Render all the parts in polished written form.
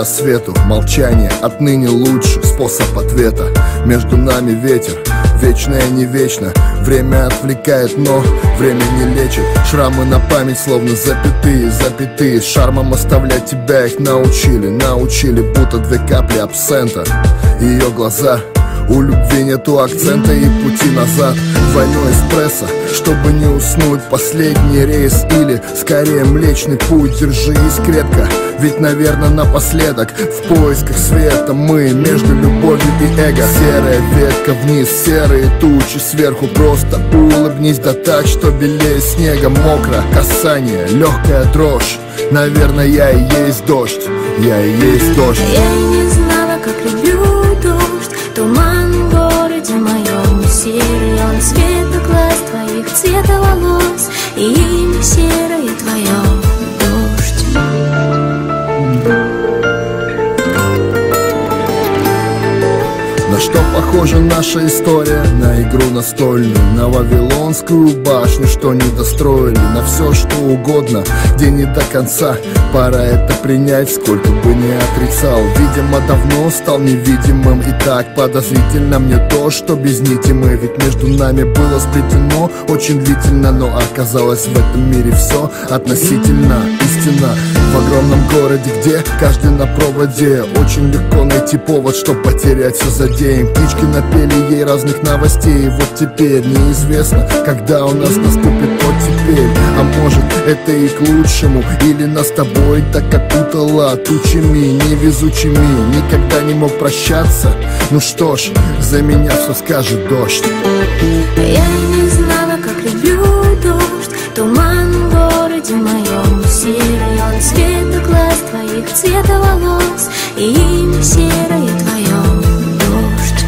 рассвету. Молчание отныне лучший способ ответа. Между нами ветер, вечное не вечно. Время отвлекает, но время не лечит. Шрамы на память, словно запятые, запятые. С шармом оставлять тебя их научили, научили, будто две капли абсента. Ее глаза, у любви нету акцента и пути назад. Двойной эспрессо, чтобы не уснуть, последний рейс или скорее млечный путь. Держись крепко, ведь, наверное, напоследок в поисках света мы между любовью и эго. Серая ветка вниз, серые тучи сверху. Просто улыбнись, да так, что белее снега. Мокро касание, легкая дрожь. Наверное, я и есть дождь, я и есть дождь. Я и не знала, как люблю дождь. Туман в городе моем, серый он цвета глаз твоих, цвета волос, и имя серое твое — дождь. На что похожа наша история? На игру настольную, на Вавилонскую башню, что не достроили. На все, что угодно, где не до конца. Пора это принять, сколько бы ни отрицал. Видимо, давно стал невидимым, и так подозрительно мне то, что без нити мы. Ведь между нами было сплетено очень длительно, но оказалось в этом мире все относительно. Истина в огромном городе, где каждый на проводе. Очень легко найти повод, чтоб потерять все за день. Птички напели ей разных новостей. Вот теперь неизвестно, когда у нас наступит тот теперь. А может, это и к лучшему, или нас с тобой так окутало тучами невезучими. Никогда не мог прощаться. Ну что ж, за меня все скажет дождь. Я и не знала, как люблю дождь. Туман в городе моем, серый он цвета глаз твоих, цвета волос, и имя серое твое — дождь.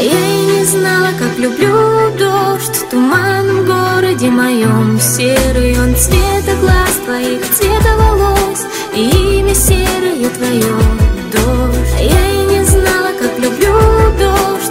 Я и не знала, как люблю дождь. Туман в городе моем, серый он цвета глаз твоих, цвета волос, и имя серое твое — дождь. Я и не знала, как люблю дождь.